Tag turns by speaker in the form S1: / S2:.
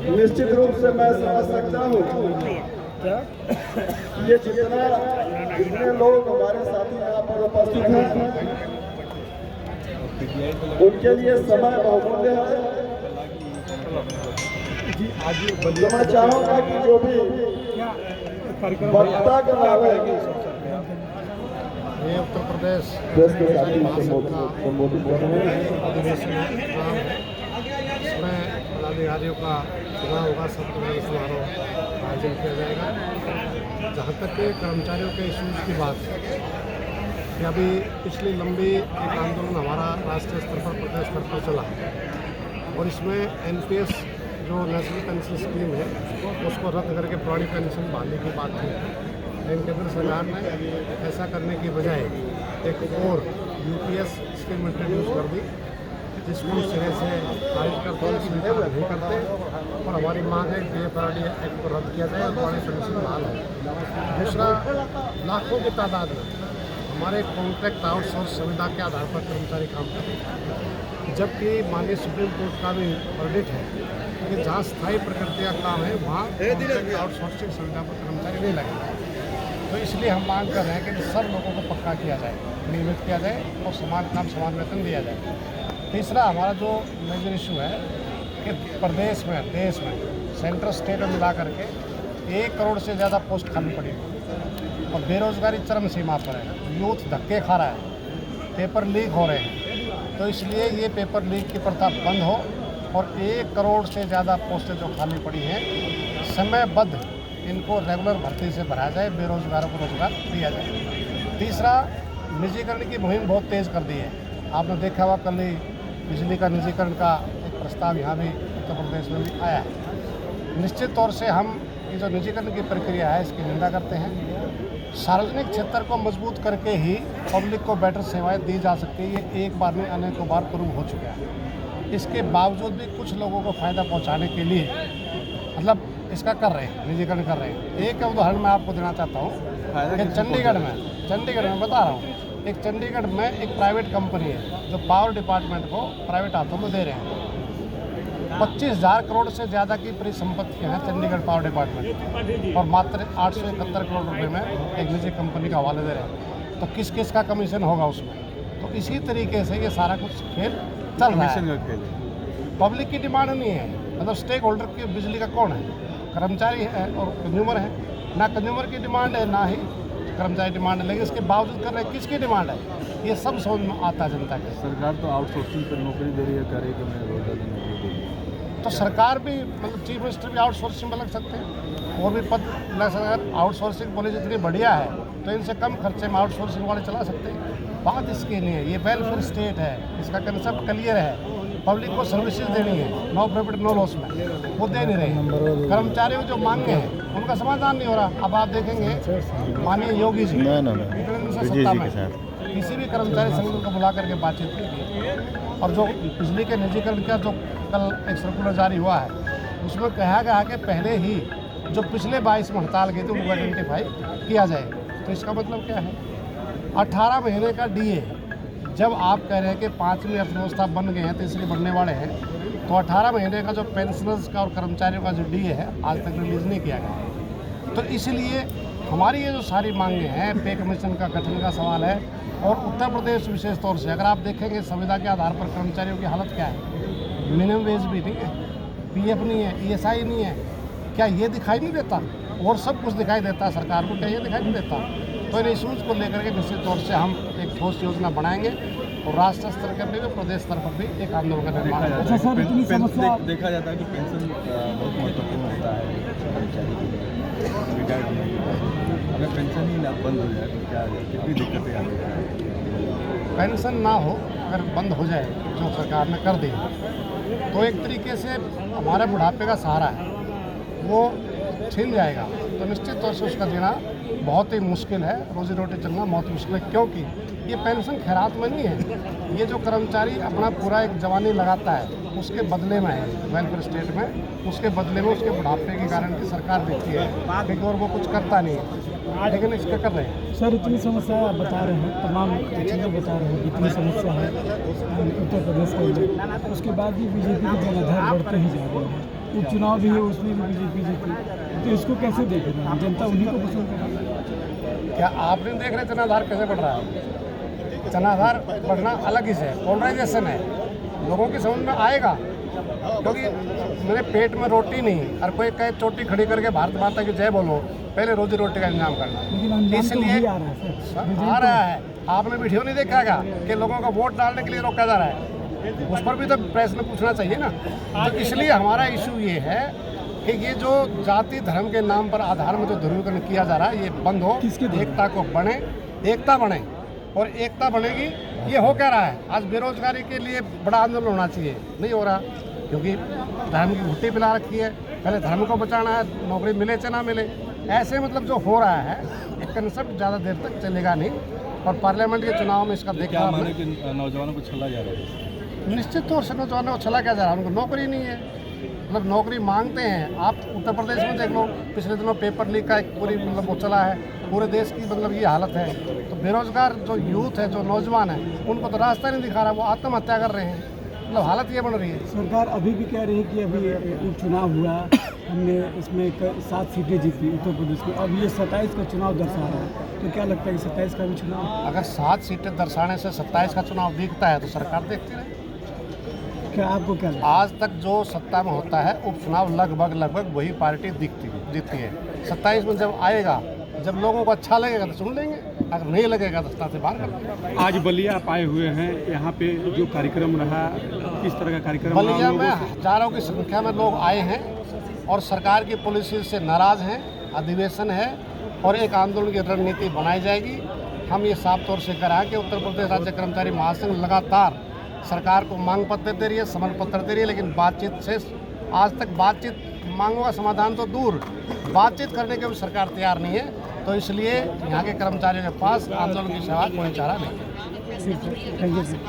S1: निश्चित रूप से मैं समझ सकता हूँ ये जितने लोग हमारे साथी यहाँ पर उपस्थित हैं उनके लिए समय बहुमूल्य है। तो मैं चाहूँगा कि जो भी वक्ता कर रहा है
S2: ये उत्तर प्रदेश
S1: संबोधित कर रहे हैं।
S2: अधिवेशन इसमें पदाधिकारियों का चुनाव होगा, सब समारोह आयोजन किया जाएगा। जहाँ तक के कर्मचारियों के इश्यूज की बात है कि अभी पिछली लंबी एक आंदोलन हमारा राष्ट्रीय स्तर पर प्रदेश स्तर पर चला और इसमें NPS जो नेशनल पेंशन स्कीम है उसको रद्द करके पुरानी पेंशन बहाली की बात थी। लेकिन केंद्र सरकार ने ऐसा करने की बजाय एक और UPS स्कीम इंट्रोड्यूस कर दी जिसको सिरे से खारिज करते हैं, स्वीकार नहीं करते और हमारी मांग है कि PFRD एक्ट को रद्द किया जाए और पुरानी पेंशन बहाल हो। दूसरा, लाखों की तादाद में हमारे कॉन्ट्रैक्ट आउटसोर्स सुविधा के आधार पर कर्मचारी काम करते हैं, जबकि माननीय सुप्रीम कोर्ट का भी वर्डिक्ट है कि जहाँ स्थायी प्रकृति का काम है वहाँ आउटसोर्सिंग सुविधा पर कर्मचारी नहीं लगेगा। तो इसलिए हम मांग कर रहे हैं कि सब लोगों को पक्का किया जाए, नियमित किया जाए और समान काम समान वेतन दिया जाए। तीसरा, हमारा जो मेजर इशू है कि प्रदेश में देश में सेंट्रल स्टेट में मिला करके 1 करोड़ से ज़्यादा पोस्ट खाली पड़ी और बेरोजगारी चरम सीमा पर है, यूथ धक्के खा रहा है, पेपर लीक हो रहे हैं। तो इसलिए ये पेपर लीक की प्रथा बंद हो और 1 करोड़ से ज़्यादा पोस्टें जो खाली पड़ी हैं समयबद्ध इनको रेगुलर भर्ती से भरा जाए, बेरोजगारों को रोजगार दिया जाए। तीसरा, निजीकरण की मुहिम बहुत तेज़ कर दी है। आपने देखा हुआ कल ही बिजली का निजीकरण का एक प्रस्ताव यहाँ भी उत्तर प्रदेश में भी आया है। निश्चित तौर से हम ये जो निजीकरण की प्रक्रिया है इसकी निंदा करते हैं। सार्वजनिक क्षेत्र को मजबूत करके ही पब्लिक को बेटर सेवाएं दी जा सकती है। ये एक बार नहीं अनेकों बार प्रूव हो चुका है। इसके बावजूद भी कुछ लोगों को फ़ायदा पहुँचाने के लिए मतलब इसका कर रहे हैं, निजीकरण कर रहे हैं। एक उदाहरण मैं आपको देना चाहता हूँ कि चंडीगढ़ में बता रहा हूँ, एक चंडीगढ़ में एक प्राइवेट कंपनी है जो पावर डिपार्टमेंट को प्राइवेट हाथों में दे रहे हैं। 25,000 करोड़ से ज़्यादा की परिसंपत्तियाँ हैं चंडीगढ़ पावर डिपार्टमेंट और मात्र 871 करोड़ रुपए में एक निजी कंपनी का हवाले दे रहे हैं। तो किस किस का कमीशन होगा उसमें? तो इसी तरीके से ये सारा कुछ खेल चल रहा है। पब्लिक की डिमांड नहीं है, मतलब स्टेक होल्डर की बिजली का कौन है? कर्मचारी है और कंज्यूमर है। ना कंज्यूमर की डिमांड है ना ही कर्मचारी डिमांड है, लेकिन इसके बावजूद कर रहे हैं। किसकी डिमांड है ये सब समझ में आता है जनता के।
S3: सरकार तो आउटसोर्सिंग पर नौकरी दे रही है, कार्यक्रम में रोजगार नौकरी दे रही है।
S2: तो सरकार भी मतलब चीफ मिनिस्टर भी आउटसोर्सिंग में लग सकते हैं और भी पद लग सकते हैं। आउटसोर्सिंग पॉलिसी इतनी बढ़िया है तो इनसे कम खर्चे में आउटसोर्सिंग वाले चला सकते हैं। बात इसकी नहीं है, ये वेलफेयर स्टेट है, इसका कंसेप्ट क्लियर है। पब्लिक को सर्विसेज देनी है, नो प्रॉफिट नो लॉस में, वो दे नहीं रहे हैं। कर्मचारियों जो मांगे हैं उनका समाधान नहीं हो रहा। अब आप देखेंगे माननीय योगी जी सत्ता में किसी भी कर्मचारी संगठन को बुला करके बातचीत की और जो बिजली के निजीकरण का जो कल एक सर्कुलर जारी हुआ है उसमें कहा गया कि पहले ही जो पिछले 22 में हड़ताल गए थे उनको आइडेंटिफाई किया जाए। तो इसका मतलब क्या है? 18 महीने का DA, जब आप कह रहे हैं कि 5वीं अर्थव्यवस्था बन गए हैं, तीसरी बनने वाले हैं, तो 18 महीने का जो पेंशनर्स का और कर्मचारियों का जो DA है आज तक रिलीज़ नहीं किया गया। तो इसलिए हमारी ये जो सारी मांगे हैं, पे कमीशन का गठन का सवाल है और उत्तर प्रदेश विशेष तौर से अगर आप देखेंगे संविदा के आधार पर कर्मचारियों की हालत क्या है? मिनिमम वेज भी नहीं है, PF नहीं है, ESI नहीं है। क्या ये दिखाई नहीं देता? और सब कुछ दिखाई देता है सरकार को, क्या ये दिखाई नहीं देता? तो इन इशूज़ को लेकर के निश्चित तौर से हम एक ठोस योजना बनाएंगे और राष्ट्रीय स्तर पर भी प्रदेश स्तर पर भी एक आंदोलन का निर्माण।
S3: देखा जाता है कि पेंशन बहुत महत्वपूर्ण होता है कर्मचारी के लिए, रिटायर्ड होने के बाद अगर पेंशन ही बंद हो जाए तो क्या कितनी दिक्कतें आती हैं?
S2: पेंशन ना हो अगर बंद हो जाए जो सरकार ने कर दी तो एक तरीके से हमारे बुढ़ापे का सहारा है वो छीन जाएगा। तो निश्चित तौर से उसका जीना बहुत ही मुश्किल है, रोजी रोटी चलना बहुत मुश्किल है, क्योंकि ये पेंशन खैरात में नहीं है। ये जो कर्मचारी अपना पूरा एक जवानी लगाता है उसके बदले में है वेलफेयर स्टेट में, उसके बदले में उसके बुढ़ापे के कारण की सरकार देती है, क्योंकि और वो कुछ करता नहीं है, लेकिन इसका कर रहे हैं।
S4: सर इतनी समस्या आप बता रहे हैं, तमाम चीज़ें बता रहे हैं, इतनी समस्या है उत्तर प्रदेश के अंदर, उसके बाद भी बीजेपी की जनाधार बढ़ते ही जा रही है। उपचुनाव भी है, उसमें भी बीजेपी जीती, तो इसको कैसे देख रहे हैं? जनता उन्हीं को पसंद कर रही है।
S2: क्या आप नहीं देख रहे जनाधार कैसे बढ़ रहा है? जनाधार बढ़ना अलग ही से है, पोलराइजेशन है, लोगों की समझ में आएगा। क्योंकि मेरे पेट में रोटी नहीं, और कोई कहे चोटी खड़ी करके भारत माता की जय बोलो, पहले रोजी रोटी का इंतजाम
S4: लेकिन
S2: करना।
S4: अंजाम तो
S2: इसलिए
S4: वही आ रहा है सर।
S2: आ रहा है, आपने वीडियो नहीं देखा क्या कि लोगों का वोट डालने के लिए रोका जा रहा है? उस पर भी तो प्रेस ने पूछना चाहिए ना। तो इसलिए हमारा इशू ये है कि ये जो जाति धर्म के नाम पर आधार में जो ध्रुवीकरण किया जा रहा है, ये बंद हो,
S4: किसके द्वारा?
S2: एकता को बने, एकता बने, और एकता बनेगी। ये हो क्या रहा है, आज बेरोजगारी के लिए बड़ा आंदोलन होना चाहिए, नहीं हो रहा, क्योंकि धर्म की घुट्टी पिला रखी है। पहले धर्म को बचाना है, नौकरी मिले चाहे ना मिले। ऐसे मतलब जो हो रहा है, ये कंसेप्ट ज़्यादा देर तक चलेगा नहीं, और पार्लियामेंट के चुनाव में इसका
S3: क्या
S2: देखा
S3: माने कि नौजवानों को छला जा रहा है?
S2: निश्चित तौर से नौजवानों को छला क्या जा रहा है, उनको नौकरी नहीं है, मतलब नौकरी मांगते हैं। आप उत्तर प्रदेश में देख लो, पिछले दिनों पेपर लीक का एक पूरी मतलब वो चला है, पूरे देश की मतलब ये हालत है। तो बेरोजगार जो यूथ है, जो नौजवान है, उनको तो रास्ता नहीं दिखा रहा, वो आत्महत्या कर रहे हैं, मतलब हालत ये बन रही है।
S4: सरकार अभी भी कह रही है कि अभी उपचुनाव हुआ, हमने इसमें 7 सीटें जीती उत्तर प्रदेश में, अब ये 27 का चुनाव दर्शा रहा है, तो क्या लगता है कि 27 का भी चुनाव?
S2: अगर 7 सीटें दर्शाने से 27 का चुनाव दिखता है तो सरकार देखती रहे।
S4: क्या आपको क्या लगता
S2: आज तक जो सत्ता में होता है, उपचुनाव लगभग वही पार्टी जीतती है। 27 में जब आएगा, जब लोगों को अच्छा लगेगा तो सुन लेंगे, अगर नहीं लगेगा तो सत्ता से बाहर कर देंगे।
S5: आज बलिया आप आए हुए हैं, यहाँ पे जो कार्यक्रम रहा, किस तरह का कार्यक्रम रहा?
S2: बलिया
S5: हम
S2: में
S5: लोगों से-
S2: हजारों की संख्या में लोग आए हैं और सरकार की पॉलिसी से नाराज हैं। अधिवेशन है और एक आंदोलन की रणनीति बनाई जाएगी। हम ये साफ तौर से कह रहे हैं कि उत्तर प्रदेश राज्य कर्मचारी महासंघ लगातार सरकार को मांग पत्र दे रही है, समन पत्र दे रही है, लेकिन बातचीत से आज तक बातचीत, मांगों का समाधान तो दूर, बातचीत करने के भी सरकार तैयार नहीं है। तो इसलिए यहाँ के कर्मचारियों के पास आंदोलन की सिवा कोई चारा नहीं है।
S4: है? Thank you sir.